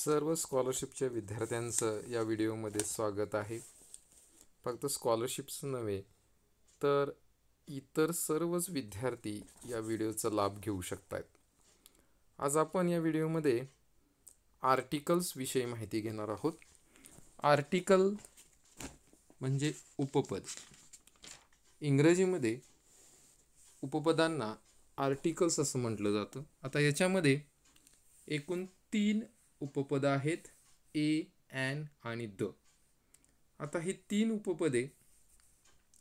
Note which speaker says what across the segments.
Speaker 1: सर्व स्कॉलरशिपच्या विद्यार्थ्यांचं या व्हिडिओमध्ये स्वागत आहे. फक्त स्कॉलरशिप्स नव्हे तर इतर सर्वच विद्यार्थी या व्हिडिओचा लाभ घेऊ शकतात. आज आपण या व्हिडिओमध्ये आर्टिकल्स विषयी माहिती घेणार आहोत. आर्टिकल म्हणजे उपपद. इंग्रजीमध्ये उपपदांना आर्टिकल्स असं म्हटलं जातं. आता याच्यामध्ये एकूण 3 उपपद आहेत, ए, ॲन आणि द. आता ही 3 उपपदे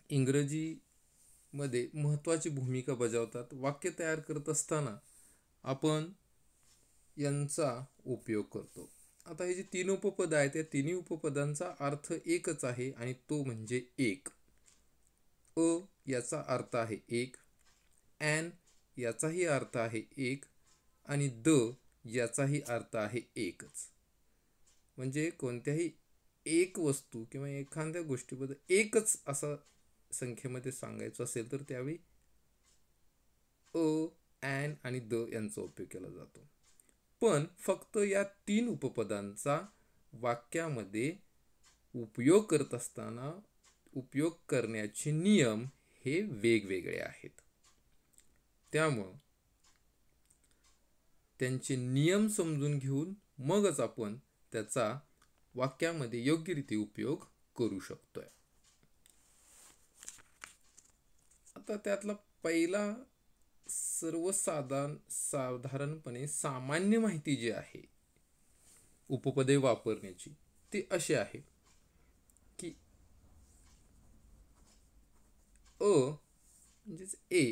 Speaker 1: इंग्रजीमध्ये महत्त्वाची भूमिका बजावतात. वाक्य तयार करत असताना आपण यांचा उपयोग करतो. आता हे जे 3 उपपद आहेत त्या तिन्ही उपपदांचा अर्थ एकच आहे आणि तो म्हणजे एक. अ याचा अर्थ आहे एक, ॲन याचाही अर्थ आहे एक आणि द याचाही अर्थ आहे एकच. म्हणजे कोणत्याही एक वस्तू किंवा एखाद्या गोष्टीबद्दल एकच असं संख्येमध्ये सांगायचं असेल तर त्यावेळी अ, ॲन आणि द यांचा उपयोग केला जातो. पण फक्त या 3 उपपदांचा वाक्यामध्ये उपयोग करत असताना उपयोग करण्याचे नियम हे वेगवेगळे आहेत. त्यामुळं त्यांचे नियम समजून घेऊन मगच आपण त्याचा वाक्यामध्ये योग्यरीत्या उपयोग करू शकतोय. आता त्यातला पहिला साधारणपणे सामान्य माहिती जी आहे उपपदे वापरण्याची ती अशी आहे की अ म्हणजेच ए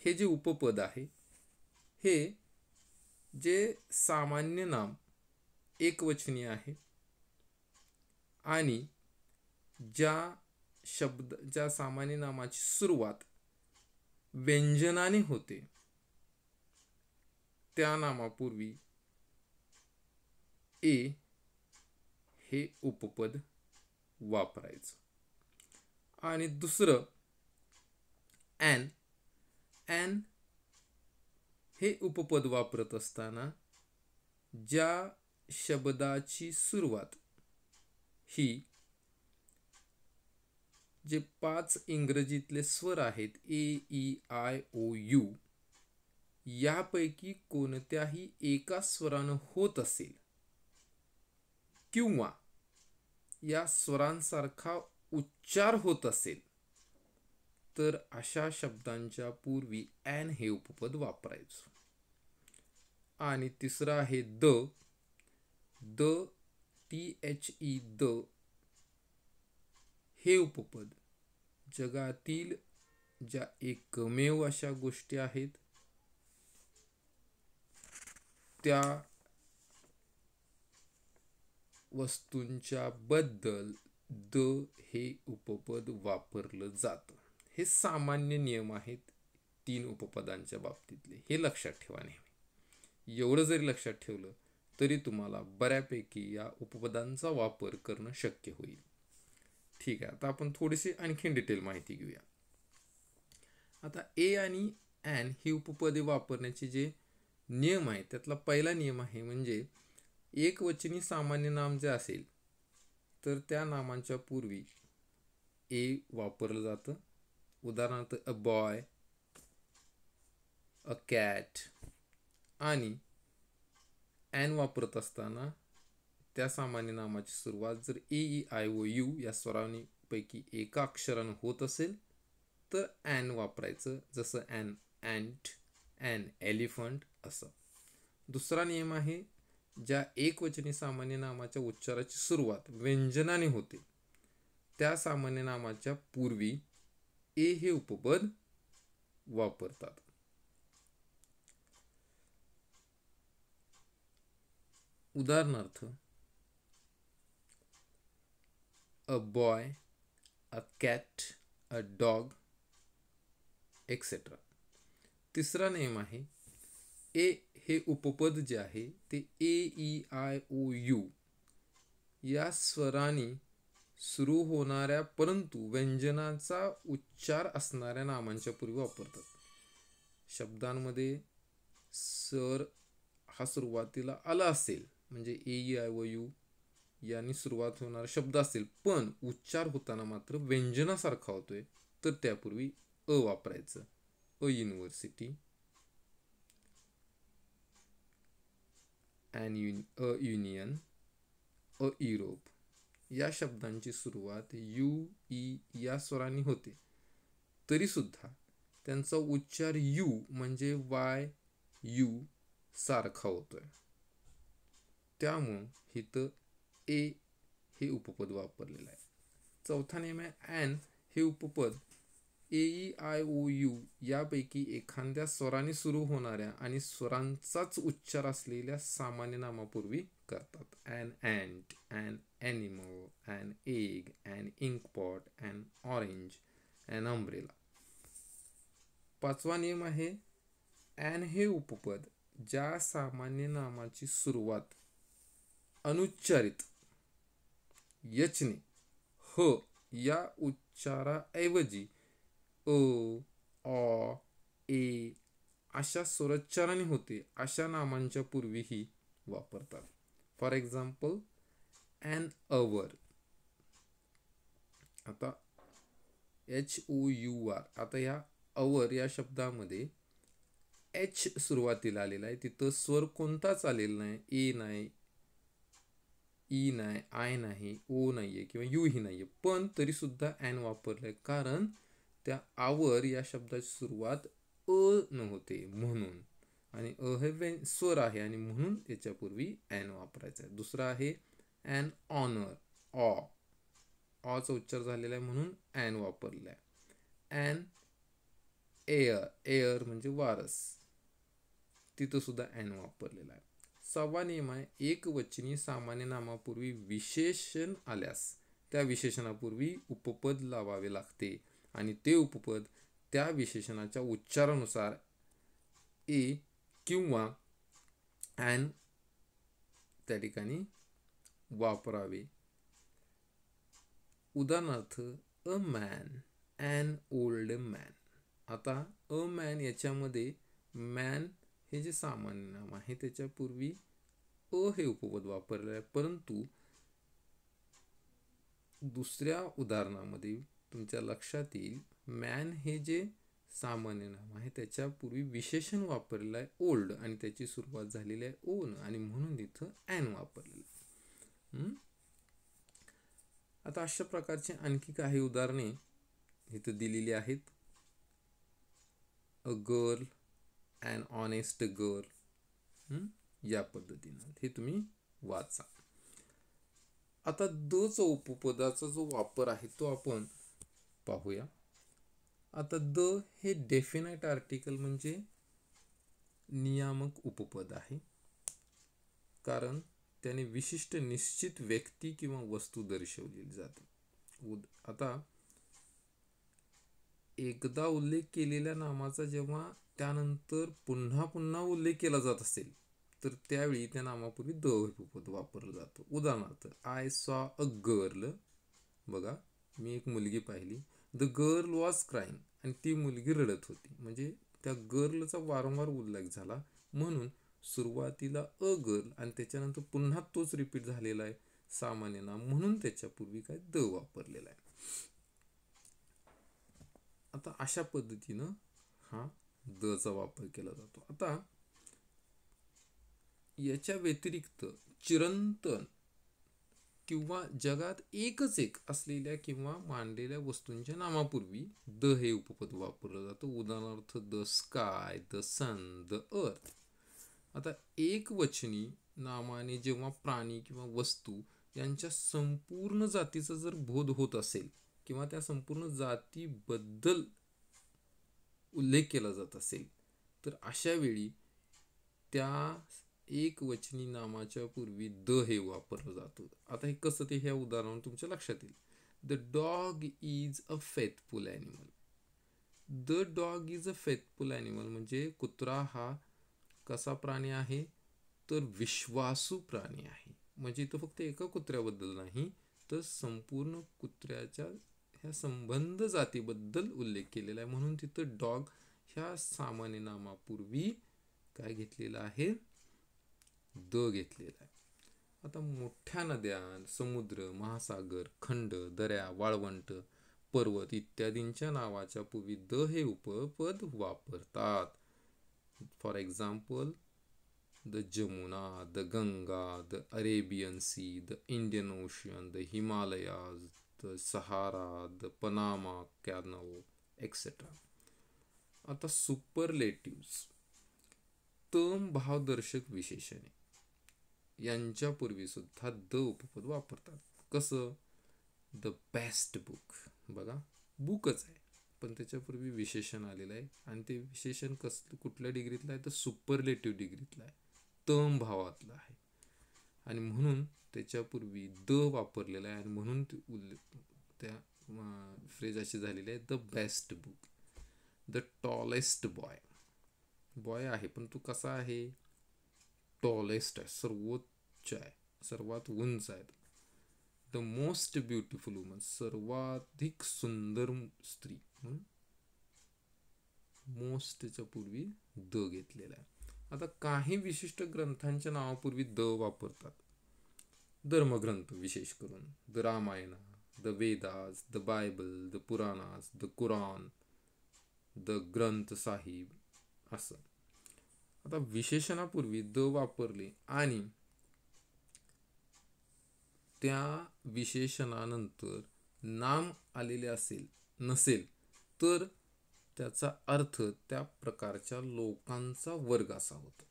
Speaker 1: हे जे उपपद आहे हे जे सामान्य नाम एकवचनी आहे आणि ज्या सामान्य नामाची सुरुवात व्यंजनाने होते त्या नामापूर्वी ए हे उपपद वापरायचं. आणि दुसरं ॲन हे उपपद वापरत असताना ज्या शब्दाची सुरुवात ही जे 5 इंग्रजीतले स्वर आहेत ए, ई, आय, ओ, यू यापैकी कोणत्याही एका स्वरानं होत असेल किंवा या स्वरांसारखा उच्चार होत असेल तर अशा शब्दांच्या पूर्वी ॲन हे उपपद वापरायचं. आणि तिसरं आहे द THE द हे उपपद जगातील ज्या एकमेव अशा गोष्टी आहेत त्या वस्तूंच्या बद्दल द हे उपपद वापरलं जातं. हे सामान्य नियम आहेत 3 उपपदांच्या बाबतीतले. हे लक्षात ठेवा नेहमी. एवढं जरी लक्षात ठेवलं तरी तुम्हाला बऱ्यापैकी या उपपदांचा वापर करणं शक्य होईल. ठीक आहे, आता आपण थोडीशी आणखीन डिटेल माहिती घेऊया. आता ए आणि ॲन ही उपपदे वापरण्याचे जे नियम आहेत त्यातला पहिला नियम आहे म्हणजे एकवचनी सामान्य नाम जे असेल तर त्या नामांच्या पूर्वी ए वापरलं जातं. उदाहरणार्थ अ बॉय, अ कॅट. आणि ॲन वापरत असताना त्या सामान्य नामाची सुरुवात जर ए, ई, आय, ओ, यू या स्वरांपैकी एका अक्षरानं होत असेल तर ॲन वापरायचं, जसं ॲन्ट, ॲन एलिफंट असं. दुसरा नियम आहे ज्या एकवचनी सामान्य नामाच्या उच्चाराची सुरुवात व्यंजनाने होते त्या सामान्य नामाच्या पूर्वी ए हे उपपद वापरतात. उदाहरणार्थ a boy, a cat, a dog etcetera. तिसरा नियम आहे ए हे उपपद जे आहे ते ए, ई, आय, ओ, यू या स्वरांनी सुरू होणाऱ्या परंतु व्यंजनाचा उच्चार असणाऱ्या नामांच्या पूर्वी वापरतात. शब्दांमध्ये सर हा सुरुवातीला आला असेल म्हणजे ए ई आय ओ यू यांनी सुरुवात होणारा शब्द असेल पण उच्चार होताना मात्र व्यंजनासारखा होतोय, तर त्यापूर्वी अ वापरायचं. A university, a union, a Europe या शब्दांची सुरुवात यू ई या स्वरांनी होते, तरी सुद्धा त्यांचा उच्चार यू म्हणजे वाय यू सारखा होतोय. त्यामुळं इथं ए हे उपपद वापरलेलं आहे. चौथा नियम आहे ॲन हे उपपद ए ई आय ओ यू यापैकी एखाद्या स्वराने सुरू होणाऱ्या आणि स्वरांचाच उच्चार असलेल्या सामान्य नामापूर्वी करतात. An ant, an animal, an egg, an inkpot, an orange, an umbrella. पाचवा नियम आहे ॲन हे उपपद ज्या सामान्य नामाची सुरुवात अनुच्चारित यचने ह या उच्चाराऐवजी अ, ऑ, ए अशा स्वरोच्चाराने होते अशा नामांच्या पूर्वीही वापरतात. For example an hour. आता HOUR. आता या अवर या शब्दामध्ये एच सुरुवातीला आलेला आहे, तिथं स्वर कोणताच आलेला नाही. ए नाही, ई नाही, आय नाही, ओ नाहीये किंवा यू ही नाहीये, पण तरी सुद्धा ॲन वापरलंय कारण त्या आवर या शब्दाची सुरुवात अ न होते म्हणून, आणि अ हे स्वर आहे आणि म्हणून त्याच्यापूर्वी ॲन वापरायचा आहे. दुसरा आहे ॲन ऑनर. ऑचा उच्चार झालेला आहे म्हणून ॲन वापरलाय. And air. एअर म्हणजे वारस, तिथं सुद्धा ॲन वापरलेला आहे. सहावा नियम आहे एकवचनी सामान्य नामापूर्वी विशेषण आल्यास त्या विशेषणापूर्वी उपपद लावावे लागते आणि ते उपपद त्या विशेषणाच्या उच्चारानुसार ए किंवा ॲन त्या ठिकाणी वापरावे. उदाहरणार्थ a man, an old man. आता अ मॅन याच्यामध्ये मॅन हे जे सामान्य नाम आहे त्याच्यापूर्वी अ हे उपपद वापरले आहे, परंतु दुसऱ्या उदाहरणामध्ये तुमच्या लक्षात येईल मॅन हे जे सामान्य नाम आहे त्याच्यापूर्वी विशेषण वापरलेलं आहे ओल्ड आणि त्याची सुरुवात झालेली आहे ओन आणि म्हणून इथं ॲन वापरलेलं आहे. आता अशा प्रकारचे आणखी काही उदाहरणे इथं दिलेली आहेत. A girl, an honest girl, या पद्धतीनं हे तुम्ही वाचा. आता द चा उपपदाचा जो वापर आहे तो आपण पाहूया. आता द हे डेफिनाइट आर्टिकल म्हणजे नियामक उपपद आहे, कारण त्याने विशिष्ट निश्चित व्यक्ती किंवा वस्तू दर्शवलेली जाते. आता एकदा उल्लेख केलेल्या नामाचा जेव्हा त्यानंतर पुन्हा पुन्हा उल्लेख केला जात असेल तर त्यावेळी त्या नामापूर्वी द उपपद वापरलं जातं. उदाहरणार्थ आय सॉ अ गर्ल. बघा, मी एक मुलगी पाहिली. The girl was crying. आणि ती मुलगी रडत होती. म्हणजे त्या गर्लचा वारंवार उल्लेख झाला म्हणून सुरुवातीला अ गर्ल आणि त्याच्यानंतर पुन्हा तोच रिपीट झालेला आहे सामान्य नाम म्हणून त्याच्यापूर्वी काय द वापरलेला आहे. आता अशा पद्धतीनं हा द चा वापर केला जातो. आता याच्या व्यतिरिक्त चिरंतन किंवा जगात एकच एक असलेल्या किंवा मांडलेल्या वस्तूंच्या नामापूर्वी द हे उपपद वापरलं जातं. उदाहरणार्थ the sky, the sun, the earth. आता एकवचनी नामाने जेव्हा प्राणी किंवा वस्तू यांच्या संपूर्ण जातीचा जर बोध होत असेल किंवा त्या संपूर्ण जातीबद्दल उल्लेख केला जात असेल तर अशा वेळी त्या एकवचनी नामाच्या पूर्वी द हे वापरलं जातं. आता हे कसं ते ह्या उदाहरणावरून तुमच्या लक्षात येईल. The dog is a faithful animal. The dog is a faithful animal म्हणजे कुत्रा हा कसा प्राणी आहे तर विश्वासू प्राणी आहे. म्हणजे इथं फक्त एका कुत्र्याबद्दल नाही तर संपूर्ण कुत्र्याच्या ह्या संबंध जातीबद्दल उल्लेख केलेला आहे म्हणून तिथं डॉग ह्या सामान्य नामापूर्वी काय घेतलेलं आहे द घेतलेला आहे. आता मोठ्या नद्या, समुद्र, महासागर, खंड, दऱ्या, वाळवंट, पर्वत इत्यादींच्या नावाच्या पूर्वी द हे उपपद वापरतात. For example, the Jamuna, the Ganga, the Arabian sea, the Indian ocean, the Himalayas, the Sahara, the Panama canal, etcetera. आता सुपरलेटिव्स, तम भावदर्शक विशेषणे यांच्यापूर्वी सुद्धा द उपपद वापरतात. कसं? द बेस्ट बुक, बघा बुकच आहे पण त्याच्यापूर्वी विशेषण आलेलं आहे आणि ते विशेषण कुठल्या डिग्रीतलं आहे तर सुपरलेटिव्ह डिग्रीतलं आहे, तम भावातलं आहे आणि म्हणून त्याच्यापूर्वी द वापरलेला आहे आणि म्हणून त्या फ्रेज अशी झालेली आहे, the best book. The tallest boy, boy आहे पण तू कसा आहे? टॉलेस्ट आहे, सर्वोच्च आहे, सर्वात उंच आहे. द मोस्ट ब्युटिफुल वुमन, सर्वाधिक सुंदर स्त्री, मोस्टच्या पूर्वी द घेतलेला आहे. आता काही विशिष्ट ग्रंथांच्या नावापूर्वी द वापरतात. धर्मग्रंथ विशेष करून the Ramayana, the Vedas, the Bible, the Puranas, the Quran, the Granth Sahib असं. आता विशेषणापूर्वी द वापरले आणि त्या विशेषणानंतर नाम आलेले नसेल तर त्याचा अर्थ त्या प्रकारच्या लोकांचा वर्ग असा होतो.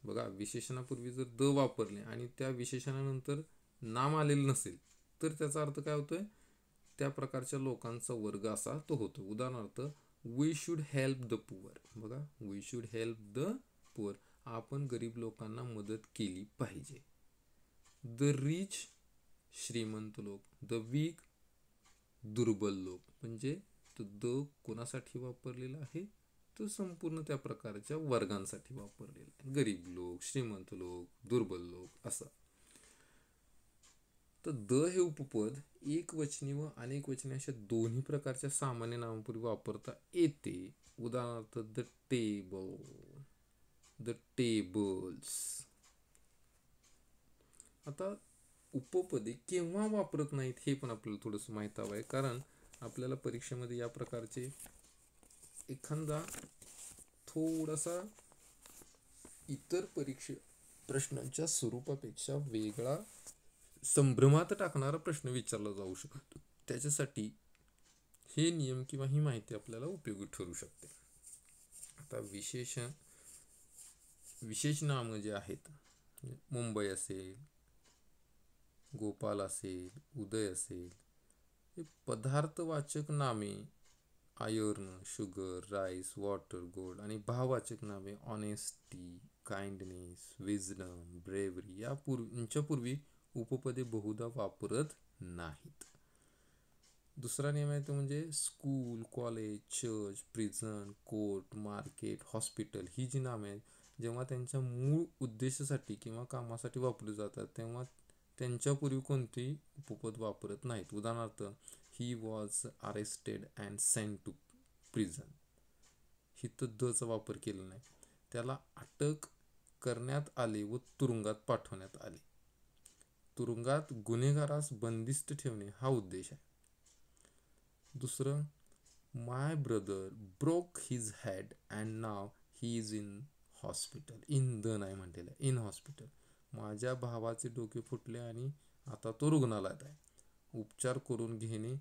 Speaker 1: बघा, विशेषणापूर्वी जर द वापरले आणि त्या विशेषणानंतर नाम आलेलं नसेल तर त्याचा अर्थ काय होतोय? त्या प्रकारच्या लोकांचा वर्ग असा तो होतो. उदाहरणार्थ, we should help the poor. बघा, we should help the poor, आपण गरीब लोकांना मदत केली पाहिजे. द रिच, श्रीमंत लोक. द वीक, दुर्बल लोक. म्हणजे तो द कोणासाठी वापरलेला आहे? तो संपूर्ण त्या प्रकारच्या वर्गांसाठी वापरलेला आहे. गरीब लोक, श्रीमंत लोक, दुर्बल लोक असं. तर द हे उपपद एक वचनी व अनेक वचनी अशा दोन्ही प्रकारच्या सामान्य नामापूर्वी वापरता येते. उदाहरणार्थ, द टेबल, द टेबल्स. आता उपपदे केव्हा वापरत नाहीत हे पण आपल्याला थोडंसं माहीत हवं आहे, कारण आपल्याला परीक्षेमध्ये या प्रकारचे एखादा थोडासा इतर प्रश्नांच्या स्वरूपापेक्षा वेगळा संभ्रमात टाकणारा प्रश्न विचारला जाऊ शकतो. त्याच्यासाठी हे नियम किंवा ही माहिती आपल्याला उपयोगी ठरू शकते. आता विशेष नाम जे आहेत, मुंबई असेल, गोपाल असेल, उदय असेल, हे पदार्थवाचक नामे iron, sugar, rice, water, gold आणि भाववाचक नामे ऑनेस्टी, काइंडनेस, विजडम, ब्रेवरी यांच्या पूर्वी उपपदे बहुधा वापरत नाहीत. दुसरा नियम आहे तो म्हणजे school, college, church, prison, court, market, hospital ही जी नामे आहेत, जेव्हा त्यांच्या मूळ उद्देशासाठी किंवा कामासाठी वापरली जातात तेव्हा त्यांच्यापूर्वी कोणतेही उपपद वापरत नाहीत. उदाहरणार्थ, he was arrested and sent to prison, हिथं दचा वापर केला नाही. त्याला अटक करण्यात आले व तुरुंगात पाठवण्यात आले. तुरुंगात गुन्हेगारास बंदिस्त ठेवणे हा उद्देश आहे. दुसरं, my brother broke his head and now he is in hospital. In the नाही म्हटलेलं, इन हॉस्पिटल. माझ्या भावाचे डोके फुटले आणि आता तो रुग्णालयात आहे. उपचार करून घेणे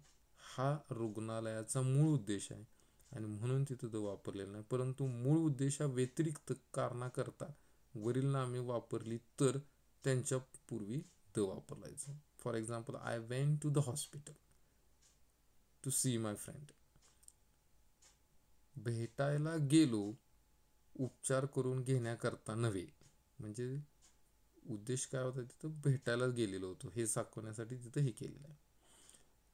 Speaker 1: हा रुग्णालयाचा मूळ उद्देश आहे आणि म्हणून तिथं द वापरलेला नाही. परंतु मूळ उद्देशा व्यतिरिक्त कारणाकरता वरील नामे वापरली तर त्यांच्या पूर्वी द वापरायचं. For example, I went to the hospital to see my friend. भेटायला गेलो, उपचार करून घेण्याकरता नव्हे. म्हणजे उद्देश काय होता? तिथं भेटायला गेलेलो होतो हे दाखवण्यासाठी तिथं हे केलेलं आहे.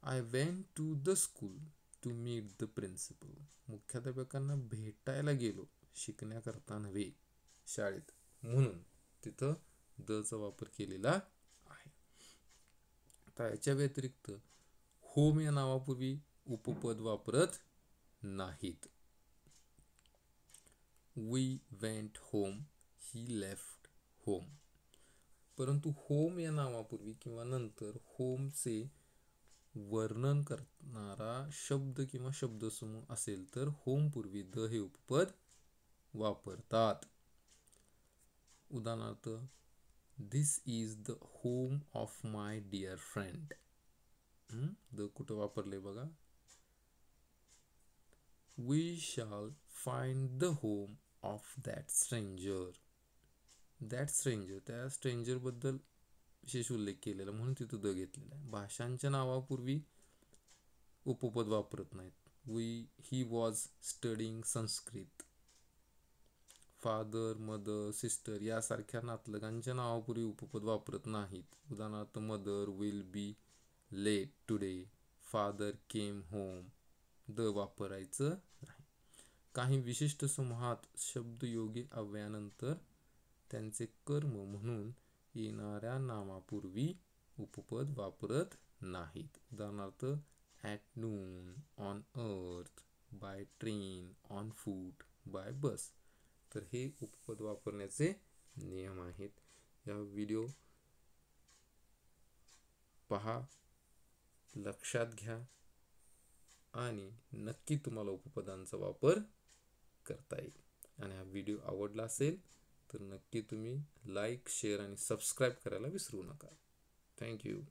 Speaker 1: I went to the school to meet the principal. मुख्याध्यापकांना भेटायला गेलो, शिकण्याकरता नव्हे शाळेत, म्हणून तिथं दचा वापर केलेला आहे. आता याच्या व्यतिरिक्त होम या नावापूर्वी उपपद वापरत नाहीत. We went home, he left home. परंतु होम या नावापूर्वी किंवा नंतर होमचे वर्णन करणारा शब्द किंवा शब्दसमूह असेल तर होम पूर्वी द हे उपपद वापरतात. उदाहरणार्थ, this is the home of my dear friend. The कुठं वापरले बघा. We shall find the home of that stranger. That stranger, त्या स्ट्रेंजर बद्दल विशेष उल्लेख केलेला म्हणून तिथं द घेतलेला आहे. भाषांच्या नावापूर्वी उपपद वापरत नाहीत. He was studying Sanskrit. Father, mother, sister यासारख्या नातलगांच्या नावापूर्वी उपपद वापरत नाहीत. उदाहरणार्थ, mother will be late today. Father came home. The वापरायचं नाही. काही विशिष्ट समूहात शब्दयोगी अव्ययानंतर त्यांचे कर्म म्हणून येणाऱ्या नामापूर्वी उपपद वापरत नाहीत. उदाहरणार्थ, at noon, on earth, by train, on foot, by bus. तर हे उपपद वापरण्याचे नियम आहेत. या व्हिडिओ पहा, लक्षात घ्या आणि नक्की तुम्हाला उपपदांचा वापर करता येईल. आणि हा व्हिडिओ आवडला असेल तर नक्की तुम्ही लाईक, शेअर आणि सबस्क्राईब करायला विसरू नका. थँक्यू.